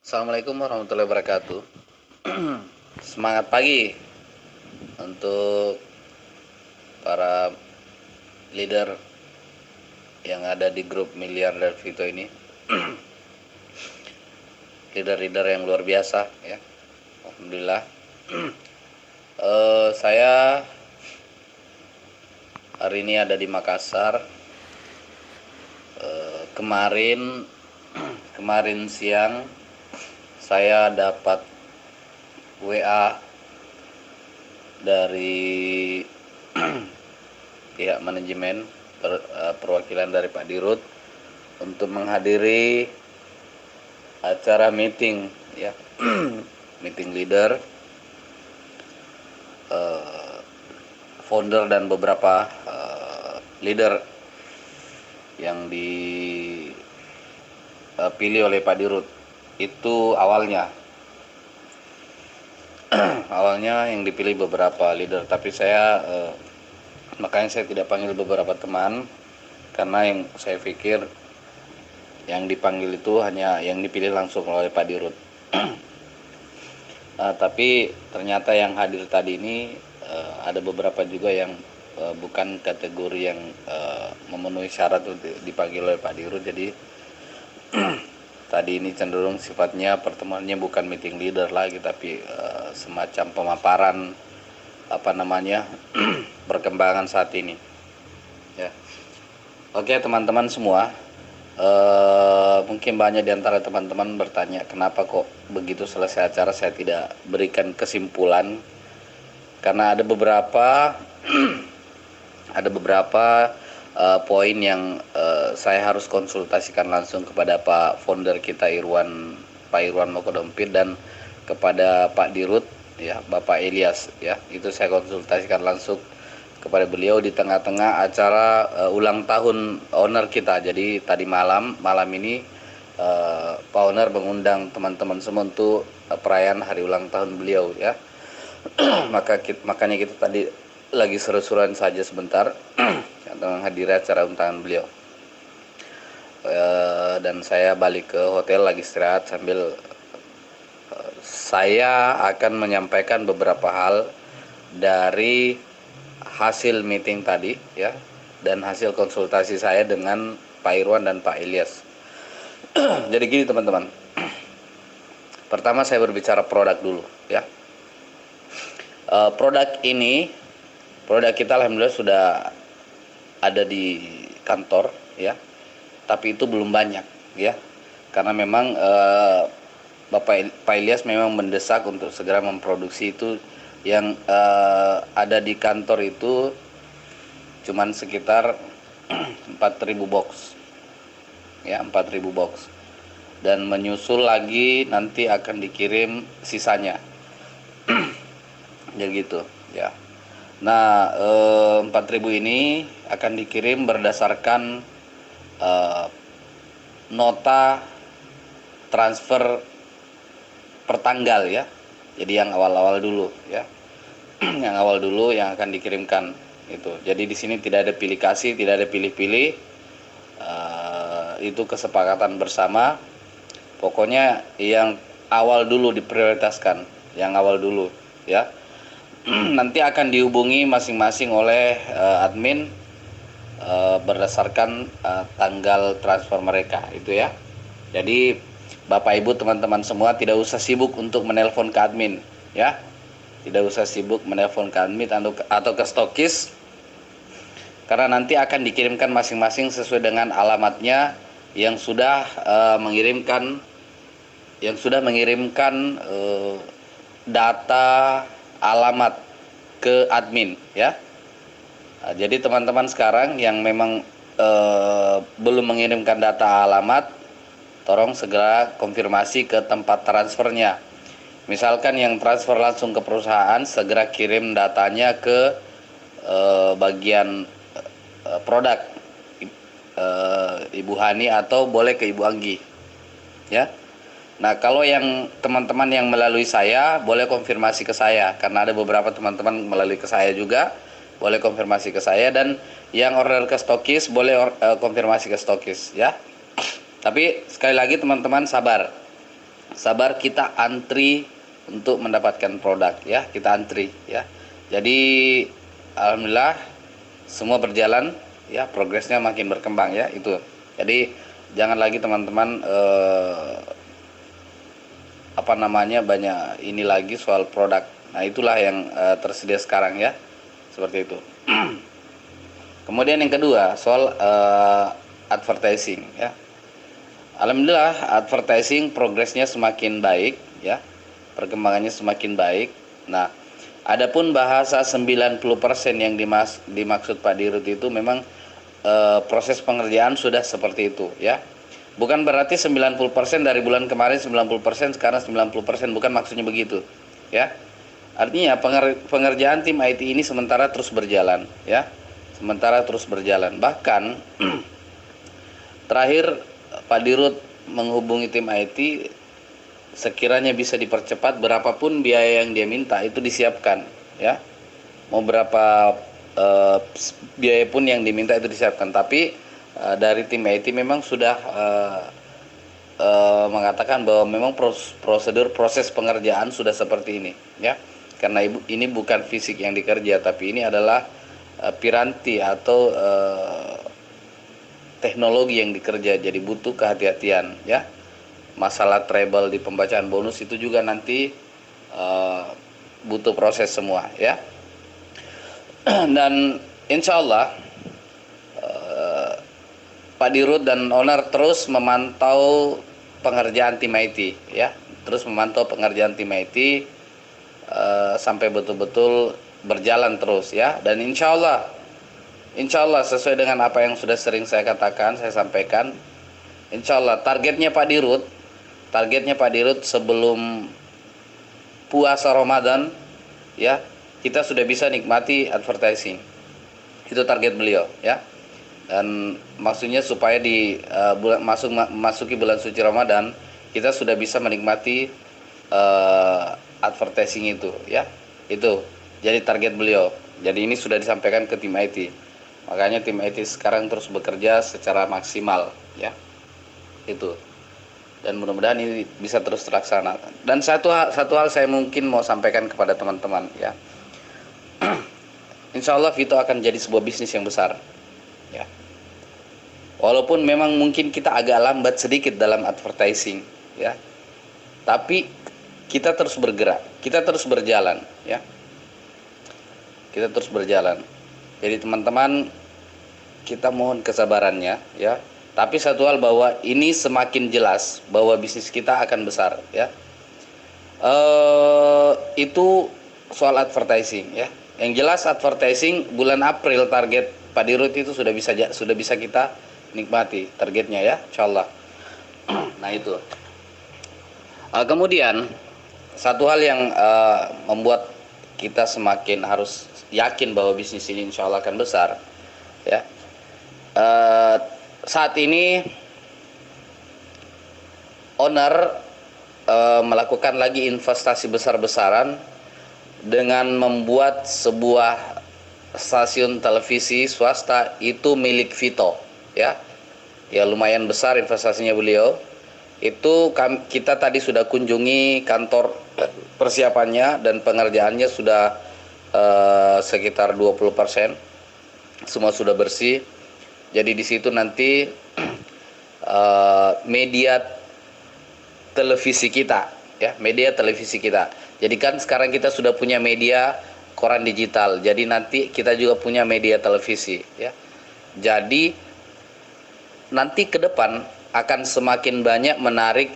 Assalamualaikum warahmatullahi wabarakatuh. Semangat pagi untuk para leader yang ada di grup miliarder Vito ini. Leader-leader yang luar biasa ya. Alhamdulillah. Saya hari ini ada di Makassar. Kemarin siang saya dapat WA dari pihak manajemen perwakilan dari Pak Dirut untuk menghadiri acara meeting ya. Meeting leader, founder dan beberapa leader yang dipilih oleh Pak Dirut. Itu awalnya yang dipilih beberapa leader, tapi makanya saya tidak panggil beberapa teman, karena yang saya pikir yang dipanggil itu hanya yang dipilih langsung oleh Pak Dirut. Tapi ternyata yang hadir tadi ini ada beberapa juga yang bukan kategori yang memenuhi syarat untuk dipanggil oleh Pak Dirut. Jadi tadi ini cenderung sifatnya pertemuannya bukan meeting leader lagi, tapi semacam pemaparan perkembangan saat ini ya. Oke teman-teman semua, mungkin banyak di antara teman-teman bertanya kenapa kok begitu selesai acara saya tidak berikan kesimpulan, karena ada beberapa poin yang saya harus konsultasikan langsung kepada Pak founder kita Pak Irwan Mokodompit, dan kepada Pak Dirut ya, Bapak Ilyas ya. Itu saya konsultasikan langsung kepada beliau di tengah-tengah acara ulang tahun owner kita. Jadi tadi malam ini Pak owner mengundang teman-teman semua untuk perayaan hari ulang tahun beliau ya. Makanya kita tadi lagi seru-seruan saja sebentar menghadiri acara ulang tahun beliau. Dan saya balik ke hotel lagi istirahat sambil saya akan menyampaikan beberapa hal dari hasil meeting tadi ya, dan hasil konsultasi saya dengan Pak Irwan dan Pak Ilyas. Jadi gini teman-teman, pertama saya berbicara produk dulu ya. Produk kita alhamdulillah sudah ada di kantor ya, tapi itu belum banyak ya, karena memang Pak Ilyas memang mendesak untuk segera memproduksi itu. Yang ada di kantor itu cuman sekitar 4.000 box ya, 4.000 box, dan menyusul lagi nanti akan dikirim sisanya. Jadi gitu ya. Nah 4.000 ini akan dikirim berdasarkan nota transfer per tanggal ya. Jadi yang awal-awal dulu ya. Yang awal dulu yang akan dikirimkan itu. Jadi di sini tidak ada pilih kasih, tidak ada pilih-pilih. Itu kesepakatan bersama. Pokoknya yang awal dulu diprioritaskan, yang awal dulu ya. Nanti akan dihubungi masing-masing oleh admin berdasarkan tanggal transfer mereka itu ya. Jadi Bapak Ibu teman-teman semua tidak usah sibuk untuk menelpon ke admin ya. Tidak usah sibuk menelpon ke admin atau ke stokis, karena nanti akan dikirimkan masing-masing sesuai dengan alamatnya yang sudah mengirimkan data alamat ke admin ya. Nah, jadi teman-teman sekarang yang memang belum mengirimkan data alamat, tolong segera konfirmasi ke tempat transfernya. Misalkan yang transfer langsung ke perusahaan, segera kirim datanya ke bagian produk Ibu Hani, atau boleh ke Ibu Anggi ya. Nah kalau yang teman-teman yang melalui saya, boleh konfirmasi ke saya, karena ada beberapa teman-teman melalui ke saya juga, boleh konfirmasi ke saya. Dan yang order ke stokis boleh konfirmasi ke stokis ya. Tapi sekali lagi teman-teman sabar sabar kita antri untuk mendapatkan produk ya, kita antri ya. Jadi alhamdulillah semua berjalan ya, progresnya makin berkembang ya itu. Jadi jangan lagi teman-teman banyak ini lagi soal produk. Nah itulah yang tersedia sekarang ya, seperti itu. Kemudian yang kedua soal advertising ya. Alhamdulillah advertising progresnya semakin baik ya, perkembangannya semakin baik. Nah, adapun bahasa 90% yang dimaksud Pak Dirut itu memang proses pengerjaan sudah seperti itu ya. Bukan berarti 90% dari bulan kemarin 90%, sekarang 90%, bukan maksudnya begitu ya. Artinya pengerjaan tim IT ini sementara terus berjalan ya. Sementara terus berjalan. Bahkan terakhir Pak Dirut menghubungi tim IT, sekiranya bisa dipercepat berapapun biaya yang dia minta itu disiapkan ya. Mau berapa biaya pun yang diminta itu disiapkan. Tapi dari tim IT memang sudah mengatakan bahwa memang prosedur proses pengerjaan sudah seperti ini ya. Karena ini bukan fisik yang dikerja, tapi ini adalah piranti atau teknologi yang dikerja, jadi butuh kehati-hatian ya. Masalah treble di pembacaan bonus itu juga nanti butuh proses semua ya. Dan insya Allah Pak Dirut dan owner terus memantau pengerjaan tim IT ya, terus memantau pengerjaan tim IT sampai betul-betul berjalan terus ya. Dan insya Allah sesuai dengan apa yang sudah sering saya katakan, saya sampaikan, insya Allah targetnya Pak Dirut sebelum puasa Ramadan ya, kita sudah bisa nikmati advertising. Itu target beliau ya. Dan maksudnya supaya di masuki bulan suci Ramadan kita sudah bisa menikmati advertising itu ya. Itu jadi target beliau. Jadi ini sudah disampaikan ke tim IT. Makanya tim IT sekarang terus bekerja secara maksimal ya. Itu. Dan mudah-mudahan ini bisa terus terlaksana. Dan satu hal saya mungkin mau sampaikan kepada teman-teman ya. Insya Allah Vito akan jadi sebuah bisnis yang besar ya. Walaupun memang mungkin kita agak lambat sedikit dalam advertising ya, tapi kita terus bergerak, kita terus berjalan ya, kita terus berjalan. Jadi teman-teman, kita mohon kesabarannya ya. Tapi satu hal, bahwa ini semakin jelas bahwa bisnis kita akan besar ya. Itu soal advertising ya. Yang jelas advertising bulan April target Pak Dirut itu sudah bisa kita nikmati targetnya ya, insyaallah. Nah itu. Kemudian satu hal yang membuat kita semakin harus yakin bahwa bisnis ini insyaallah akan besar ya. Saat ini owner melakukan lagi investasi besar-besaran dengan membuat sebuah stasiun televisi swasta itu milik Vito ya. Ya lumayan besar investasinya beliau. Itu kita tadi sudah kunjungi kantor persiapannya dan pengerjaannya sudah sekitar 20%. Semua sudah bersih. Jadi di situ nanti media televisi kita ya, media televisi kita. Jadi kan sekarang kita sudah punya media koran digital. Jadi nanti kita juga punya media televisi ya. Jadi nanti ke depan akan semakin banyak menarik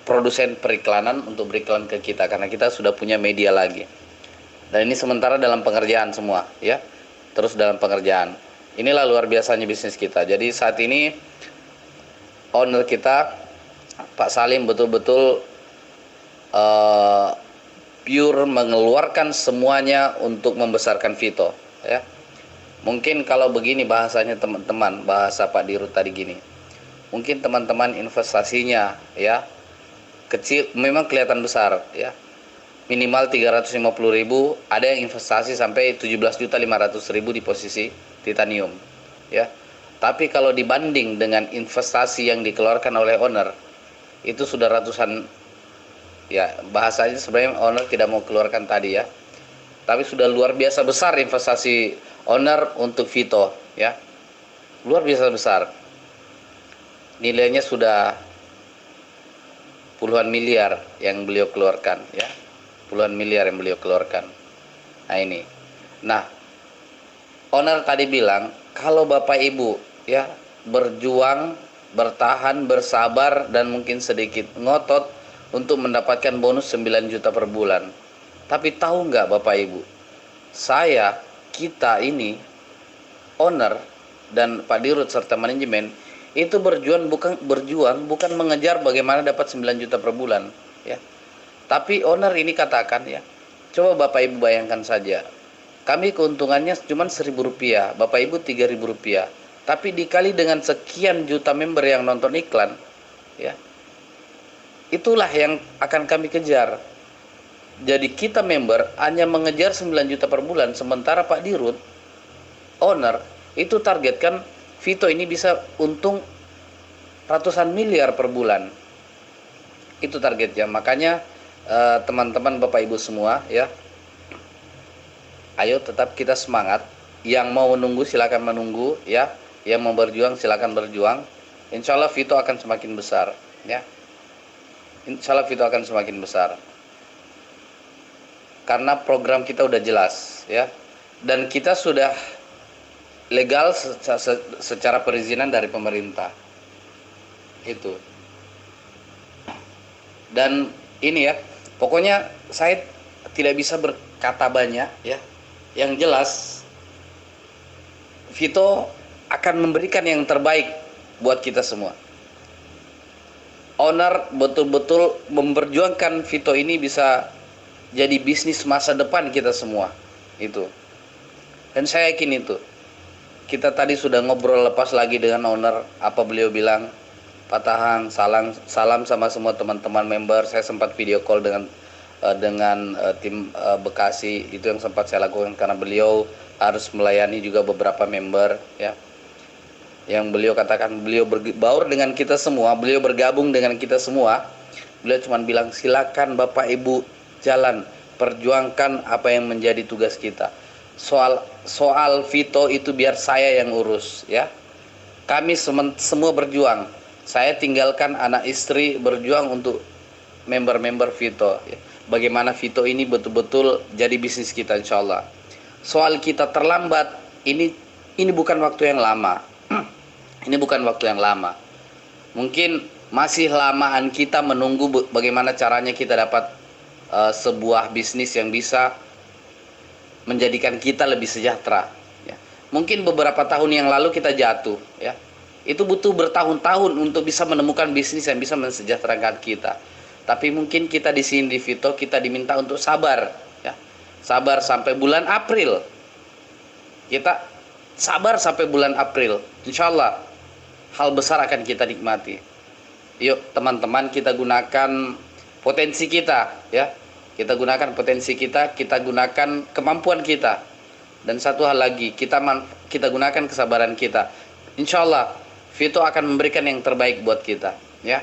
produsen periklanan untuk beriklan ke kita, karena kita sudah punya media lagi. Dan ini sementara dalam pengerjaan semua ya, terus dalam pengerjaan. Inilah luar biasanya bisnis kita. Jadi saat ini owner kita Pak Salim betul-betul pure mengeluarkan semuanya untuk membesarkan Vito ya. Mungkin kalau begini bahasanya teman-teman, bahasa Pak Dirut tadi gini, mungkin teman-teman investasinya ya kecil, memang kelihatan besar ya, minimal 350.000, ada yang investasi sampai 17.500.000 di posisi titanium ya. Tapi kalau dibanding dengan investasi yang dikeluarkan oleh owner itu sudah ratusan, ya bahasanya sebenarnya owner tidak mau keluarkan tadi ya, tapi sudah luar biasa besar investasi owner untuk Vito ya, luar biasa besar, nilainya sudah puluhan miliar yang beliau keluarkan ya, puluhan miliar yang beliau keluarkan. Nah ini, nah owner tadi bilang kalau bapak ibu ya berjuang, bertahan, bersabar, dan mungkin sedikit ngotot untuk mendapatkan bonus 9 juta per bulan. Tapi tahu nggak bapak ibu, kita ini owner dan Pak Dirut serta manajemen itu berjuang bukan mengejar bagaimana dapat 9 juta per bulan ya. Tapi owner ini katakan ya, coba bapak ibu bayangkan saja, kami keuntungannya cuma 1.000 rupiah, bapak ibu 3.000 rupiah, tapi dikali dengan sekian juta member yang nonton iklan ya, itulah yang akan kami kejar. Jadi kita member hanya mengejar 9 juta per bulan, sementara Pak Dirut owner itu targetkan Vito ini bisa untung ratusan miliar per bulan. Itu targetnya. Makanya teman-teman Bapak Ibu semua ya, ayo tetap kita semangat. Yang mau menunggu silakan menunggu ya. Yang mau berjuang silakan berjuang. Insya Allah Vito akan semakin besar ya. Insya Allah Vito akan semakin besar. Karena program kita udah jelas ya. Dan kita sudah legal secara perizinan dari pemerintah itu. Dan ini ya, pokoknya saya tidak bisa berkata banyak ya. Yang jelas Vito akan memberikan yang terbaik buat kita semua. Owner betul-betul memperjuangkan Vito ini bisa jadi bisnis masa depan kita semua itu. Dan saya yakin itu. Kita tadi sudah ngobrol lepas lagi dengan owner, apa beliau bilang, Pak Tahang, salam sama semua teman-teman member. Saya sempat video call dengan tim Bekasi, itu yang sempat saya lakukan karena beliau harus melayani juga beberapa member ya. Yang beliau katakan, beliau berbaur dengan kita semua, beliau bergabung dengan kita semua. Beliau cuma bilang, silakan Bapak Ibu jalan, perjuangkan apa yang menjadi tugas kita. Soal Vito itu biar saya yang urus ya. Kami semua berjuang. Saya tinggalkan anak istri berjuang untuk member-member Vito ya. Bagaimana Vito ini betul-betul jadi bisnis kita insya Allah. Soal kita terlambat, ini bukan waktu yang lama. Ini bukan waktu yang lama. Mungkin masih lamaan kita menunggu bagaimana caranya kita dapat sebuah bisnis yang bisa menjadikan kita lebih sejahtera ya. Mungkin beberapa tahun yang lalu kita jatuh ya, itu butuh bertahun-tahun untuk bisa menemukan bisnis yang bisa mensejahterakan kita. Tapi mungkin kita di sini di Vito kita diminta untuk sabar ya, sabar sampai bulan April. Kita sabar sampai bulan April, insya Allah hal besar akan kita nikmati. Yuk teman-teman, kita gunakan potensi kita ya. Kita gunakan potensi kita gunakan kemampuan kita. Dan satu hal lagi, kita gunakan kesabaran kita. Insya Allah, Vito akan memberikan yang terbaik buat kita. Ya,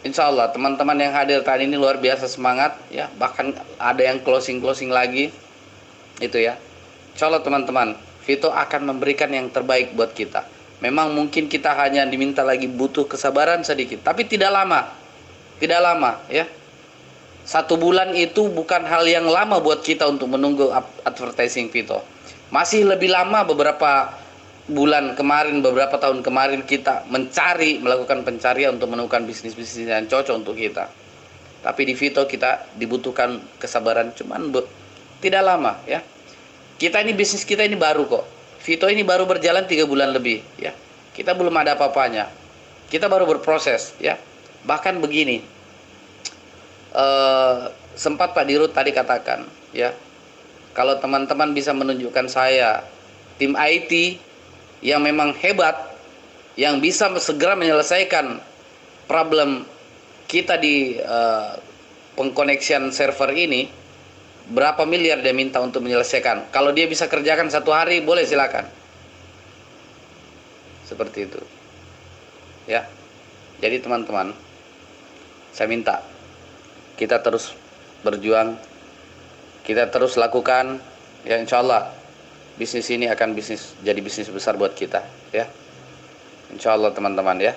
Insya Allah, teman-teman yang hadir tadi ini luar biasa semangat. Ya, bahkan ada yang closing lagi, itu ya. Insya Allah teman-teman, Vito akan memberikan yang terbaik buat kita. Memang mungkin kita hanya diminta lagi butuh kesabaran sedikit, tapi tidak lama ya. 1 bulan itu bukan hal yang lama buat kita untuk menunggu advertising Vito. Masih lebih lama beberapa bulan kemarin, beberapa tahun kemarin kita melakukan pencarian untuk menemukan bisnis-bisnis yang cocok untuk kita. Tapi di Vito kita dibutuhkan kesabaran, cuman tidak lama ya. Bisnis kita ini baru kok. Vito ini baru berjalan 3 bulan lebih ya. Kita belum ada apa-apanya. Kita baru berproses ya. Bahkan begini, sempat Pak Dirut tadi katakan ya, kalau teman-teman bisa menunjukkan saya tim IT yang memang hebat, yang bisa segera menyelesaikan problem kita di pengkoneksian server ini, berapa miliar dia minta untuk menyelesaikan. Kalau dia bisa kerjakan 1 hari, boleh silakan. Seperti itu ya. Jadi teman-teman, Saya minta kita terus berjuang, kita terus lakukan, ya insya Allah bisnis ini akan jadi bisnis besar buat kita, ya insya Allah teman-teman ya.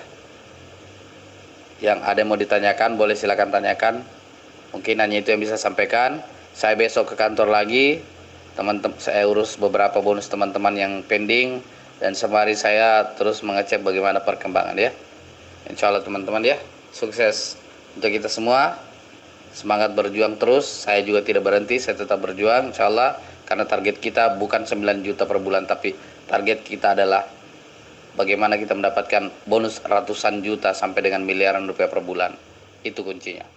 Yang ada yang mau ditanyakan boleh silakan tanyakan, mungkin hanya itu yang bisa sampaikan. Saya besok ke kantor lagi, teman-teman saya urus beberapa bonus teman-teman yang pending, dan sembari saya terus mengecek bagaimana perkembangan ya. Insya Allah teman-teman ya, sukses untuk kita semua, semangat berjuang terus. Saya juga tidak berhenti, saya tetap berjuang insya Allah, karena target kita bukan 9 juta per bulan, tapi target kita adalah bagaimana kita mendapatkan bonus ratusan juta sampai dengan miliaran rupiah per bulan. Itu kuncinya.